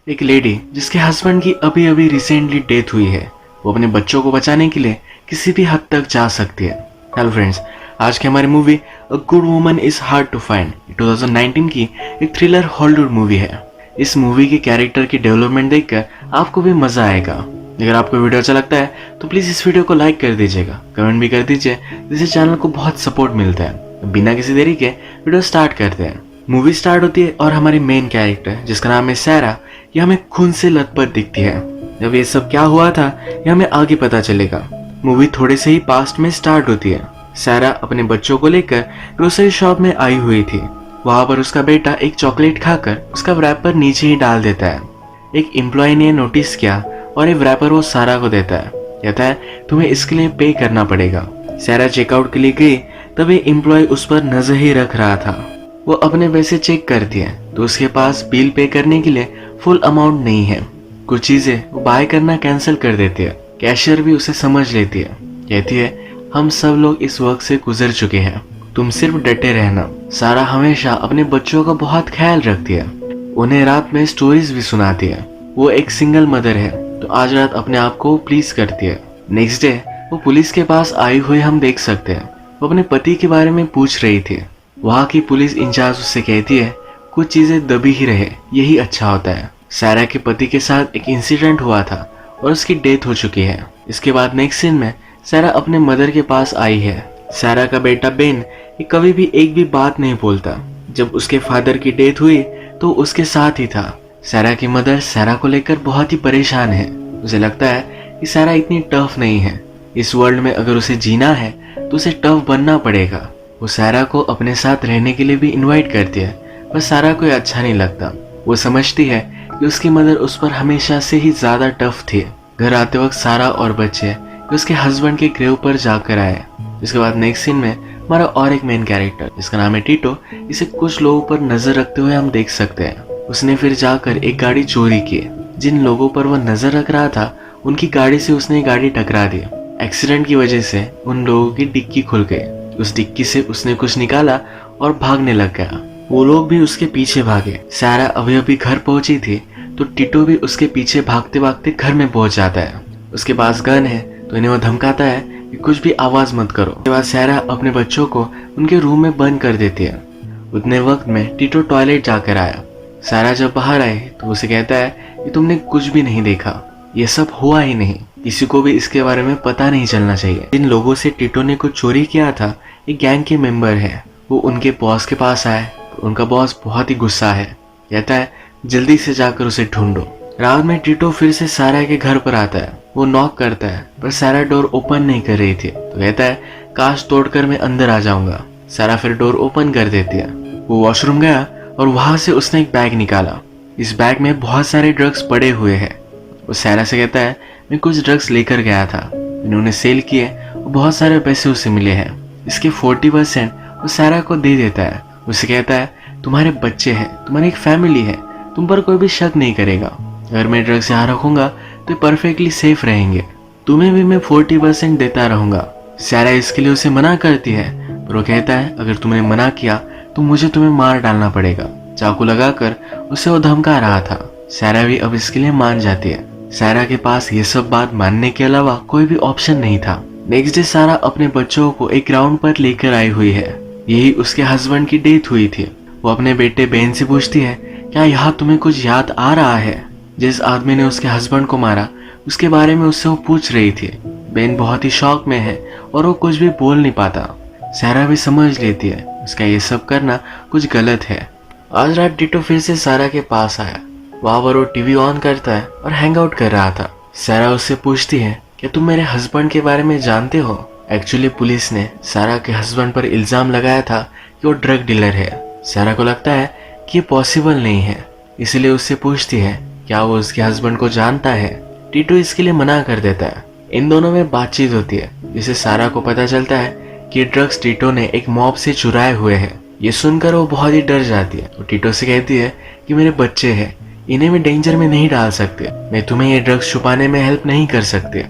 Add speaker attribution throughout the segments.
Speaker 1: एक लेडी जिसके हस्बैंड की अभी अभी रिसेंटली डेथ हुई है, वो अपने बच्चों को बचाने के लिए किसी भी हद तक जा सकती है। हेलो फ्रेंड्स, आज की हमारी movie a good woman is hard to find 2019 की एक थ्रिलर हॉलीवुड मूवी है। इस मूवी के कैरेक्टर की डेवलपमेंट देखकर आपको भी मजा आएगा। अगर आपको वीडियो अच्छा लगता है तो प्लीज इस वीडियो को लाइक कर दीजिएगा, कमेंट भी कर दीजिए, जिससे चैनल को बहुत सपोर्ट मिलता है। बिना किसी देरी के वीडियो स्टार्ट करते हैं। मूवी स्टार्ट होती है और हमारी मेन कैरेक्टर जिसका नाम है सैरा, ये हमें खून से लथपथ दिखती है। जब ये सब क्या हुआ था ये हमें आगे पता चलेगा। मूवी थोड़े से ही पास्ट में स्टार्ट होती है। सैरा अपने बच्चों को लेकर ग्रोसरी शॉप में आई हुई थी। वहां पर उसका बेटा एक चॉकलेट खाकर उसका रैपर नीचे ही डाल देता है। एक एम्प्लॉय ने नोटिस किया और ये रैपर वो सैरा को देता है। कहता है तुम्हें इसके लिए पे करना पड़ेगा। सैरा चेकआउट के लिए गई, तभी एम्प्लॉय उस पर नजर ही रख रहा था। वो अपने पैसे चेक करती है तो उसके पास बिल पे करने के लिए फुल अमाउंट नहीं है। कुछ चीजें वो बाय करना कैंसिल कर देती है। कैशियर भी उसे समझ लेती है। कहती है हम सब लोग इस वक्त से गुजर चुके हैं, तुम सिर्फ डटे रहना। सारा हमेशा अपने बच्चों का बहुत ख्याल रखती है, उन्हें रात में स्टोरीज भी सुनाती है। वो एक सिंगल मदर है तो आज रात अपने आप को प्लीज करती है। नेक्स्ट डे वो पुलिस के पास आई हुई हम देख सकते हैं। वो अपने पति के बारे में पूछ रही थी। वहाँ की पुलिस इंचार्ज उससे कहती है कुछ चीजें दबी ही रहे, यही अच्छा होता है। सैरा के पति के साथ एक इंसिडेंट हुआ था और उसकी डेथ हो चुकी है। इसके बाद नेक्स्ट सीन में सैरा अपने मदर के पास आई है। सैरा का बेटा बेन ये कभी भी एक भी बात नहीं बोलता। जब उसके फादर की डेथ हुई तो उसके साथ ही था। सैरा की मदर सैरा को लेकर बहुत ही परेशान है। उसे लगता है कि सैरा इतनी टफ नहीं है। इस वर्ल्ड में अगर उसे जीना है तो उसे टफ बनना पड़ेगा। वो सैरा को अपने साथ रहने के लिए भी इनवाइट करती है, पर सैरा को अच्छा नहीं लगता। वो समझती है कि उसकी मदर उस पर हमेशा से ही ज्यादा टफ थी। घर आते वक्त सारा और बच्चे उसके हस्बैंड के ग्रेव पर जाकर आए। इसके बाद नेक्स्ट सीन में हमारा और एक मेन कैरेक्टर जिसका नाम है टीटो, इसे कुछ लोगों पर नजर रखते हुए हम देख सकते हैं। उसने फिर जाकर एक गाड़ी चोरी की। जिन लोगों पर वह नजर रख रहा था उनकी गाड़ी से उसने गाड़ी टकरा दी। एक्सीडेंट की वजह से उन लोगों की डिक्की खुल गई। उस डिक्की से उसने कुछ निकाला और भागने लग गया। वो लोग भी उसके पीछे भागे। सैरा अभी अभी घर पहुंची थी तो टिटो भी उसके पीछे भागते भागते घर में पहुंच जाता है। उसके पास गन है तो इन्हें वो धमकाता है कि कुछ भी आवाज मत करो। उसके बाद सैरा अपने बच्चों को उनके रूम में बंद कर देती है। उतने वक्त में टिटो टॉयलेट जाकर आया। सैरा जब बाहर आए तो उसे कहता है कि तुमने कुछ भी नहीं देखा, ये सब हुआ ही नहीं, किसी को भी इसके बारे में पता नहीं चलना चाहिए। जिन लोगों से टिटो ने कुछ चोरी किया था एक गैंग के मेंबर है। वो उनके बॉस के पास आए तो उनका बॉस बहुत ही गुस्सा है। कहता है जल्दी से जाकर उसे ढूंढो। रात में टिटो फिर से सैरा के घर पर आता है। वो नॉक करता है पर सैरा डोर ओपन नहीं कर रही थी तो कहता है कांच तोड़कर मैं अंदर आ जाऊंगा। सैरा फिर डोर ओपन कर देती है। वो वॉशरूम गया और वहां से उसने एक बैग निकाला। इस बैग में बहुत सारे ड्रग्स पड़े हुए हैं। वो सैरा से कहता है मैं कुछ ड्रग्स लेकर गया था, मैंने उन्हें सेल किए और बहुत सारे पैसे उसे मिले हैं। इसके 40% वो सैरा को दे देता है। उसे कहता है तुम्हारे बच्चे हैं, तुम्हारी एक फैमिली है, तुम पर कोई भी शक नहीं करेगा। अगर मैं ड्रग्स यहाँ रखूंगा तो परफेक्टली सेफ रहेंगे, तुम्हें भी मैं 40% देता रहूंगा। सैरा इसके लिए उसे मना करती है पर वो कहता है अगर तुमने मना किया तो मुझे तुम्हें मार डालना पड़ेगा। चाकू लगाकर उसे वो धमका रहा था। सैरा भी अब इसके लिए मान जाती है। सैरा के पास ये सब बात मानने के अलावा कोई भी ऑप्शन नहीं था। नेक्स्ट डे सारा अपने बच्चों को एक ग्राउंड पर लेकर आई हुई है। यही उसके हस्बैंड की डेथ हुई थी। वो अपने बेटे बेन से पूछती है क्या यहाँ तुम्हें कुछ याद आ रहा है? जिस आदमी ने उसके हस्बैंड को मारा उसके बारे में उससे वो पूछ रही थी। बेन बहुत ही शॉक में है और वो कुछ भी बोल नहीं पाता। सैरा भी समझ लेती है उसका ये सब करना कुछ गलत है। आज रात टिटो फिर से सारा के पास आया। वहां पर वो टीवी ऑन करता है और हैंग आउट कर रहा था। सैरा उससे पूछती है क्या तुम मेरे हस्बैंड के बारे में जानते हो? एक्चुअली पुलिस ने सारा के हस्बैंड पर इल्जाम लगाया था कि वो ड्रग डीलर है। सैरा को लगता है कि ये पॉसिबल नहीं है, इसलिए उससे पूछती है क्या वो उसके हस्बैंड को जानता है। टीटो इसके लिए मना कर देता है। इन दोनों में बातचीत होती है जिससे सारा को पता चलता है कि ड्रग्स टीटो ने एक मॉब से चुराए हुए हैं। ये सुनकर वो बहुत ही डर जाती है। तो टीटो से कहती है कि मेरे बच्चे हैं, इन्हें मैं डेंजर में नहीं डाल सकते, मैं तुम्हें ये ड्रग्स छुपाने में हेल्प नहीं कर सकते।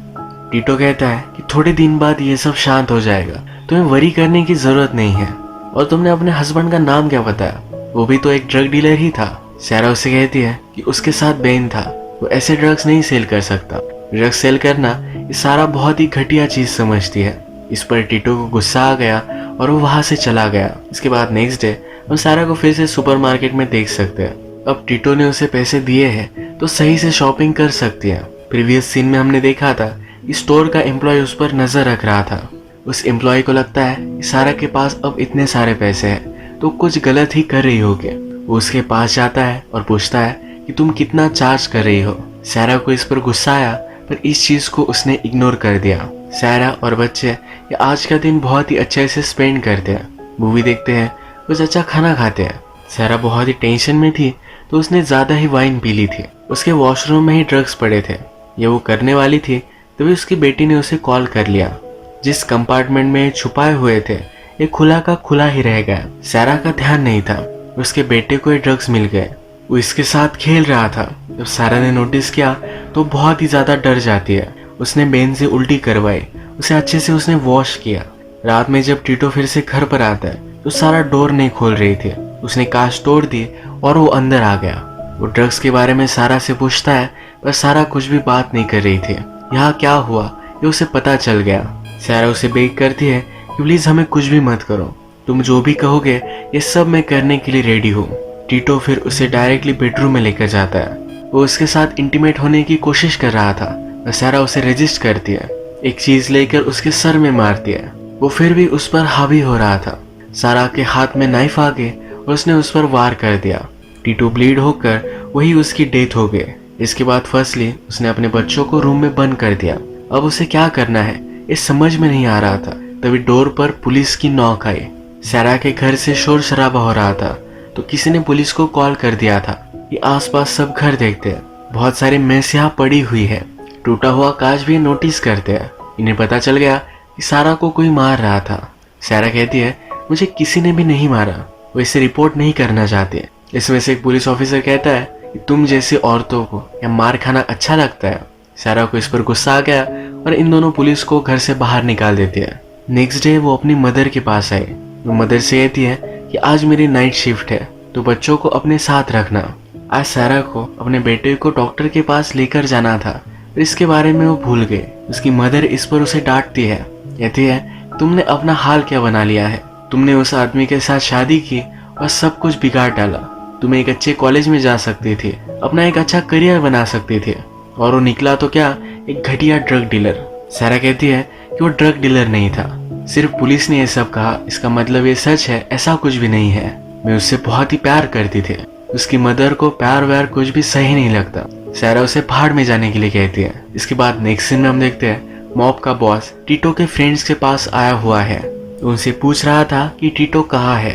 Speaker 1: टीटो कहता है कि थोड़े दिन बाद ये सब शांत हो जाएगा, तुम्हें वरी करने की जरूरत नहीं है। और तुमने अपने हस्बैंड का नाम क्या बताया? वो भी तो एक ड्रग डीलर ही था। सारा उसे कहती है कि उसके साथ बेन था, वो ऐसे ड्रग्स नहीं सेल कर सकता। ड्रग्स सेल करना ये सारा बहुत ही घटिया चीज समझती है। इस पर टीटो को गुस्सा आ गया और वो वहां से चला गया। इसके बाद नेक्स्ट डे हम सारा को फिर से सुपरमार्केट में देख सकते हैं। अब टीटो ने उसे पैसे दिए हैं तो सही से शॉपिंग कर सकती है। प्रीवियस सीन में हमने देखा था कि स्टोर का एम्प्लॉय उस पर नजर रख रहा था। उस एम्प्लॉय को लगता है कि सारा के पास अब इतने सारे पैसे हैं तो कुछ गलत ही कर रही होगी। वो उसके पास जाता है और पूछता है कि तुम कितना चार्ज कर रही हो। सारा को इस पर गुस्सा आया पर इस चीज को उसने इग्नोर कर दिया। सारा और बच्चे ये आज का दिन बहुत ही अच्छे से स्पेंड करते हैं, मूवी देखते हैं, कुछ अच्छा खाना खाते हैं। सारा बहुत ही टेंशन में थी तो उसने ज्यादा ही वाइन पी ली थी। उसके वॉशरूम में ही ड्रग्स पड़े थे। ये वो करने वाली थी तभी उसकी बेटी ने उसे कॉल कर लिया। जिस कंपार्टमेंट में छुपाए हुए थे ये खुला का खुला ही रह गया। सारा का ध्यान नहीं था, उसके बेटे को ये ड्रग्स मिल गए। वो इसके साथ खेल रहा था। जब सारा ने नोटिस किया तो बहुत ही ज्यादा डर जाती है। उसने बेन से उल्टी करवाई, उसे अच्छे से उसने वॉश किया। रात में जब टीटो फिर से घर पर आता है तो सारा डोर नहीं खोल रही थी। उसने कांच तोड़ दी और वो अंदर आ गया। वो ड्रग्स के बारे में सारा से पूछता है पर सारा कुछ भी बात नहीं कर रही थी। यहाँ क्या हुआ ये उसे पता चल गया। सारा उसे बेग करती है कि प्लीज हमें कुछ भी मत करो, तुम जो भी कहोगे ये सब मैं करने के लिए रेडी हूँ। टीटो फिर उसे डायरेक्टली बेडरूम में लेकर जाता है। वो उसके साथ इंटीमेट होने की कोशिश कर रहा था और सारा उसे रेजिस्ट करती है। एक चीज लेकर उसके सर में मारती है। वो फिर भी उस पर हावी हो रहा था। सारा के हाथ में नाइफ आ गए और उसने उस पर वार कर दिया। टीटो ब्लीड होकर वही उसकी डेथ हो गई। इसके बाद फर्स्टली उसने अपने बच्चों को रूम में बंद कर दिया। अब उसे क्या करना है ये समझ में नहीं आ रहा था। तभी डोर पर पुलिस की नॉक आई। सारा के घर से शोर शराबा हो रहा था तो किसी ने पुलिस को कॉल कर दिया था कि आसपास सब घर देखते हैं, बहुत सारी मेस यहाँ पड़ी हुई है। टूटा हुआ कांच भी नोटिस करते हैं। इन्हें पता चल गया कि सारा को कोई मार रहा था। सारा कहती है मुझे किसी ने भी नहीं मारा, वो इसे रिपोर्ट नहीं करना चाहते। इसमें से एक पुलिस ऑफिसर कहता है कि तुम जैसी औरतों को या मार खाना अच्छा लगता है। सारा को इस पर गुस्सा आ गया और इन दोनों पुलिस को घर से बाहर निकाल देती है। नेक्स्ट डे वो अपनी मदर के पास आई। वो मदर से कहती है कि आज मेरी नाइट शिफ्ट है तो बच्चों को अपने साथ रखना। आज सारा को अपने बेटे को डॉक्टर के पास लेकर जाना था पर इसके बारे में वो भूल गए। उसकी मदर इस पर उसे डांटती है, कहती है तुमने अपना हाल क्या बना लिया है, तुमने उस आदमी के साथ शादी की और सब कुछ बिगाड़ डाला। तुम एक अच्छे कॉलेज में जा सकती थी, अपना एक अच्छा करियर बना सकती थी और वो निकला तो क्या, एक घटिया ड्रग डीलर। सारा कहती है कि वो ड्रग डीलर नहीं था, सिर्फ पुलिस ने ये सब कहा, इसका मतलब ये सच है, ऐसा कुछ भी नहीं है। मैं उससे बहुत ही प्यार करती थी। उसकी मदर को प्यार व्यार कुछ भी सही नहीं लगता। सारा उसे पहाड़ में जाने के लिए कहती है। इसके बाद नेक्स्ट सीन में हम देखते हैं मॉब का बॉस टीटो के फ्रेंड्स के पास आया हुआ है। उनसे पूछ रहा था कि टीटो कहाँ है।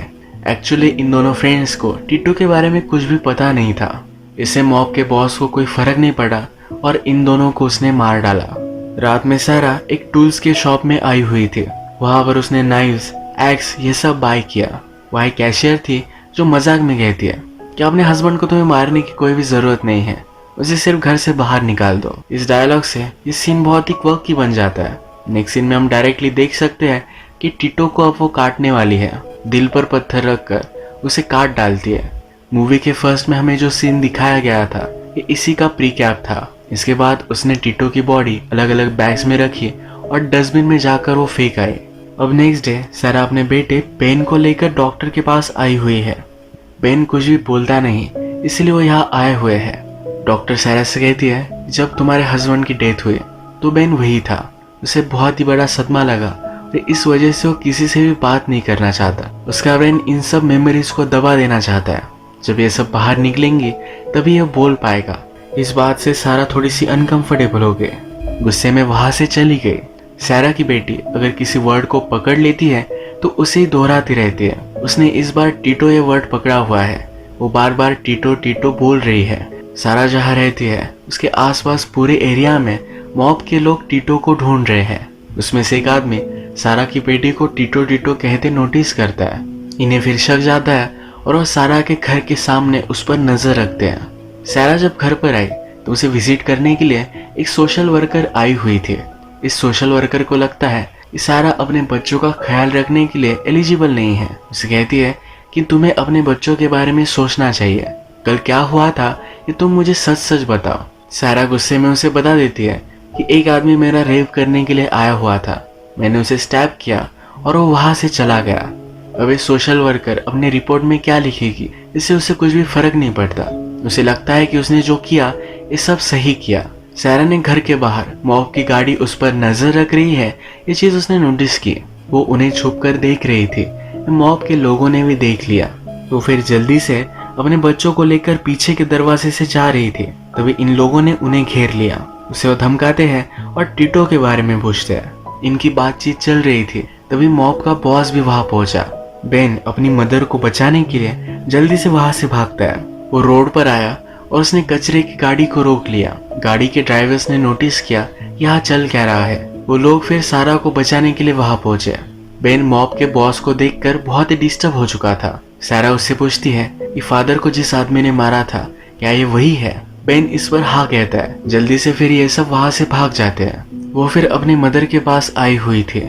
Speaker 1: एक्चुअली इन दोनों फ्रेंड्स को टीटो के बारे में कुछ भी पता नहीं था। इससे मॉब के बॉस को कोई फर्क नहीं पड़ा और इन दोनों को उसने मार डाला। रात में सारा एक टूल्स के शॉप में आई हुई थी। वहां पर उसने नाइफ्स, एक्स ये सब बाय किया। वह एक कैशियर थी जो मजाक में कहती है कि अपने हस्बैंड को तुम्हें मारने की कोई भी जरूरत नहीं है, उसे सिर्फ घर से बाहर निकाल दो। इस डायलॉग से ये सीन बहुत ही क्वर्की बन जाता है। नेक्स्ट सीन में हम डायरेक्टली देख सकते हैं कि टीटो को अब वो काटने वाली है। दिल पर पत्थर रखकर उसे काट डालती है। मूवी के फर्स्ट में हमें जो सीन दिखाया गया था ये इसी का प्रीकैप था। इसके बाद उसने टीटो की बॉडी अलग अलग बैग्स में रखी और डस्टबिन में जाकर वो फेंक आई। अब नेक्स्ट डे सारा अपने बेटे बेन को लेकर डॉक्टर के पास आई हुई है। बेन कुछ भी बोलता नहीं इसलिए वो यहाँ आए हुए हैं। डॉक्टर सारा से कहती है जब तुम्हारे हस्बैंड की डेथ हुई तो बेन वही था। उसे बहुत ही बड़ा सदमा लगा और इस वजह से वो किसी से भी बात नहीं करना चाहता। उसका ब्रेन इन सब मेमोरीज को दबा देना चाहता है। जब ये सब बाहर निकलेंगी तभी ये बोल पाएगा। इस बात से सारा थोड़ी सी अनकंफर्टेबल हो गई। गुस्से में वहां से चली गई। सारा की बेटी अगर किसी वर्ड को पकड़ लेती है तो उसे ही दोहराती रहती है। उसने इस बार टीटो ये वर्ड पकड़ा हुआ है। वो बार बार टीटो टीटो बोल रही है। सारा जहाँ रहती है उसके आसपास पूरे एरिया में मॉब के लोग टीटो को ढूंढ रहे हैं। उसमें से एक आदमी सारा की बेटी को टीटो टीटो कहते नोटिस करता है। इन्हें फिर शक जाता है और वो सारा के घर के सामने उस पर नजर रखते हैं। सारा जब घर पर आई तो उसे विजिट करने के लिए एक सोशल वर्कर आई हुई थी। इस सोशल वर्कर को लगता है कि सारा अपने बच्चों का ख्याल रखने के लिए एलिजिबल नहीं है। उसे कहती है कि तुम्हें अपने बच्चों के बारे में सोचना चाहिए, कल क्या हुआ था ये तुम मुझे सच सच बताओ। सारा गुस्से में उसे बता देती है कि एक आदमी मेरा रेप करने के लिए आया हुआ था, मैंने उसे स्टैब किया और वो वहां से चला गया। अब ये सोशल वर्कर अपने रिपोर्ट में क्या लिखेगी, इससे उसे कुछ भी फर्क नहीं पड़ता। उसे लगता है कि उसने जो किया ये सब सही किया। सारा ने घर के बाहर मॉब की गाड़ी उस पर नजर रख रही है, ये चीज उसने नोटिस की। वो उन्हें छुप कर देख रही थी, मॉब के लोगों ने भी देख लिया। तो फिर जल्दी से अपने बच्चों को लेकर पीछे के दरवाजे से जा रही थी, तभी इन लोगों ने उन्हें घेर लिया। उसे वो धमकाते हैं और टीटो के बारे में पूछते हैं। इनकी बातचीत चल रही थी, तभी मॉब का बॉस भी वहां पहुंचा। बेन अपनी मदर को बचाने के लिए जल्दी से वहां से भागता है। वो रोड पर आया और उसने कचरे की गाड़ी को रोक लिया। गाड़ी के ड्राइवर्स ने नोटिस किया यहाँ चल क्या रहा है। वो लोग फिर सारा को बचाने के लिए वहां पहुंचे। बेन मॉब के बॉस को देखकर बहुत ही डिस्टर्ब हो चुका था। सारा उससे पूछती है कि फादर को जिस आदमी ने मारा था क्या ये वही है। बेन इस पर हाँ कहता है। जल्दी से फिर ये सब वहां से भाग जाते हैं। वो फिर अपनी मदर के पास आई हुई थी।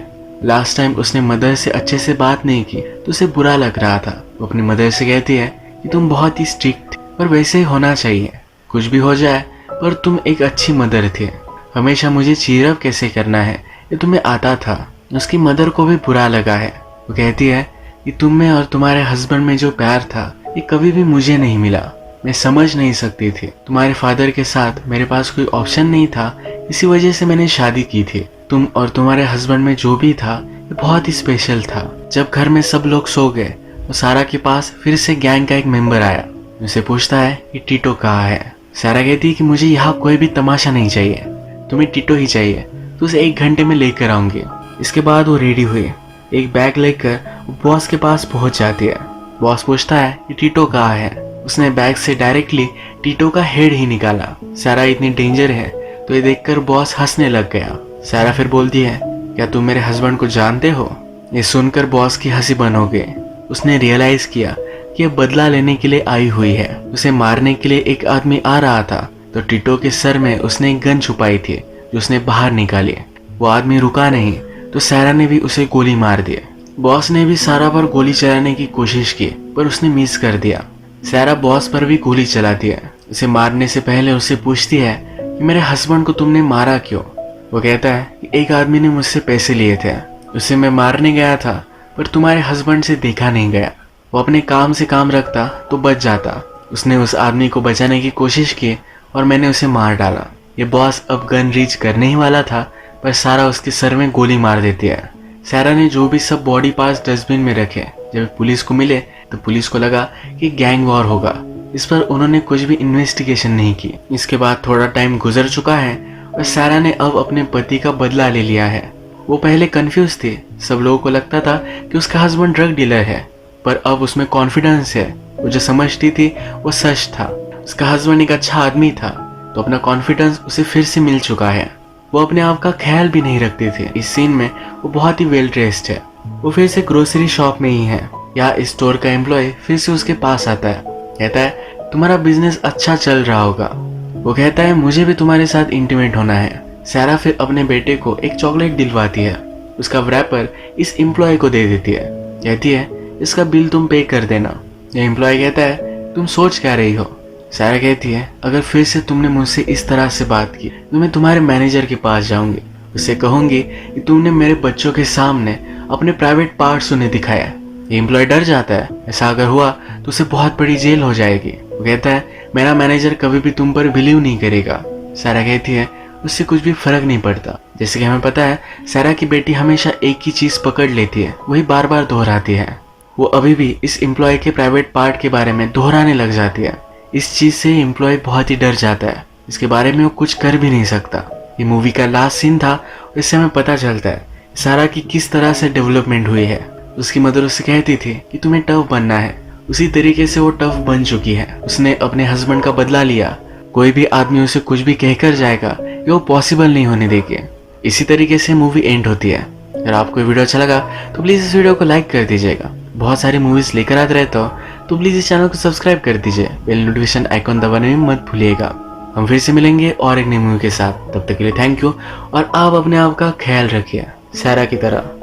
Speaker 1: लास्ट टाइम उसने मदर से अच्छे से बात नहीं की तो उसे बुरा लग रहा था। वो अपनी मदर से कहती है कि तुम बहुत ही स्ट्रिक्ट थी, पर वैसे ही होना चाहिए, कुछ भी हो जाए पर तुम एक अच्छी मदर थी। हमेशा मुझे चीयर अप कैसे करना है ये तुम्हें आता था। उसकी मदर को भी बुरा लगा है। वो कहती है कि तुम में और तुम्हारे हस्बैंड में जो प्यार था ये कभी भी मुझे नहीं मिला। मैं समझ नहीं सकती थी। तुम्हारे फादर के साथ मेरे पास कोई ऑप्शन नहीं था, इसी वजह से मैंने शादी की थी। तुम और तुम्हारे हस्बैंड में जो भी था ये बहुत ही स्पेशल था। जब घर में सब लोग सो गए तो सारा के पास फिर से गैंग का एक मेंबर आया। उसे पूछता है कि टीटो कहाँ है। सारा कहती है कि मुझे यहाँ कोई भी तमाशा नहीं चाहिए, तुम्हें टीटो ही चाहिए, तो उसे 1 घंटे में लेकर आऊंगी। इसके बाद वो रेडी हुई, एक बैग लेकर बॉस के पास पहुंच जाती है। बॉस पूछता है कि टीटो कहाँ है। उसने बैग से डायरेक्टली टीटो का हेड ही निकाला। सारा इतनी डेंजर है तो ये देखकर बॉस हंसने लग गया। सारा फिर बोलती है क्या तुम मेरे हस्बैंड को जानते हो। ये सुनकर बॉस की हंसी बंद हो गई। उसने रियलाइज किया कि ये बदला लेने के लिए आई हुई है। उसे मारने के लिए एक आदमी आ रहा था तो टीटो के सर में उसने एक गन छुपाई थी जो उसने बाहर निकाली। वो आदमी रुका नहीं तो सारा ने भी उसे गोली मार दी। बॉस ने भी सारा पर गोली चलाने की कोशिश की पर उसने मिस कर दिया। सारा बॉस पर भी गोली चलाती है। उसे मारने से पहले उससे पूछती है कि मेरे हस्बैंड को तुमने मारा क्यों। वो कहता है कि एक आदमी ने मुझसे पैसे लिए थे, उसे मैं मारने गया था पर तुम्हारे हस्बैंड से देखा नहीं गया। वो अपने काम से काम रखता तो बच जाता। उसने उस आदमी को बचाने की कोशिश की और मैंने उसे मार डाला। ये बॉस अब गन रीच करने ही वाला था पर सारा उसके सर में गोली मार देती है। सारा ने जो भी सब बॉडी पार्ट्स डस्टबिन में रखे, जब पुलिस को मिले तो पुलिस को लगा कि गैंग वॉर होगा। इस पर उन्होंने कुछ भी इन्वेस्टिगेशन नहीं की। इसके बाद थोड़ा टाइम गुजर चुका है और सारा ने अब अपने पति का बदला ले लिया है। वो पहले कंफ्यूज थी। सब लोगों को लगता था कि उसका हस्बैंड ड्रग डीलर है, पर अब उसमें कॉन्फिडेंस है। वो जो समझती थी वो सच था। उसका हस्बैंड एक अच्छा आदमी था तो अपना कॉन्फिडेंस उसे फिर से मिल चुका है। वो अपने आप का ख्याल भी नहीं रखती थी। इस सीन में वो बहुत ही वेल ड्रेस्ड है। वो फिर से ग्रोसरी शॉप में ही है। यहाँ स्टोर का एम्प्लॉय फिर से उसके पास आता है, कहता है तुम्हारा बिजनेस अच्छा चल रहा होगा। वो कहता है मुझे भी तुम्हारे साथ इंटीमेट होना है। सारा फिर अपने बेटे को एक चॉकलेट दिलवाती है। उसका रैपर इस एम्प्लॉय को दे देती है, कहती है इसका बिल तुम पे कर देना। ये एम्प्लॉय कहता है तुम सोच क्या रही हो। सारा कहती है अगर फिर से तुमने मुझसे इस तरह से बात की तो मैं तुम्हारे मैनेजर के पास जाऊंगी। उससे कहूंगी कि तुमने मेरे बच्चों के सामने अपने प्राइवेट पार्ट्स उन्हें दिखाया। ये एम्प्लॉय डर जाता है, ऐसा अगर हुआ तो उसे बहुत बड़ी जेल हो जाएगी। वो कहता है मेरा मैनेजर कभी भी तुम पर बिलीव नहीं करेगा। सारा कहती है उससे कुछ भी फर्क नहीं पड़ता। जैसे कि हमें पता है सारा की बेटी हमेशा एक ही चीज पकड़ लेती है, वही बार बार दोहराती है। वो अभी भी इस एम्प्लॉय के प्राइवेट पार्ट के बारे में दोहराने लग जाती है। इस चीज से एम्प्लॉय बहुत ही डर जाता है। इसके बारे में वो कुछ कर भी नहीं सकता। ये मूवी का लास्ट सीन था और इससे हमें पता चलता है सारा की किस तरह से डेवलपमेंट हुई है। उसकी मदर उससे कहती थी कि तुम्हें टफ बनना है, उसी तरीके से वो टफ बन चुकी है। उसने अपने हस्बैंड का बदला लिया। कोई भी आदमी उसे कुछ भी कहकर जाएगा ये वो पॉसिबल नहीं होने देगी। इसी तरीके से मूवी एंड होती है। अगर आपको वीडियो अच्छा लगा तो प्लीज इस वीडियो को लाइक कर दीजिएगा। बहुत सारी मूवीज लेकर आते रहता हो तो प्लीज इस चैनल को सब्सक्राइब कर दीजिए। बेल नोटिफिकेशन आइकॉन दबाने में मत भूलिएगा। हम फिर से मिलेंगे और एक नई मूवी के साथ। तब तक के लिए थैंक यू और आप अपने आप का ख्याल रखिए सारा की तरह।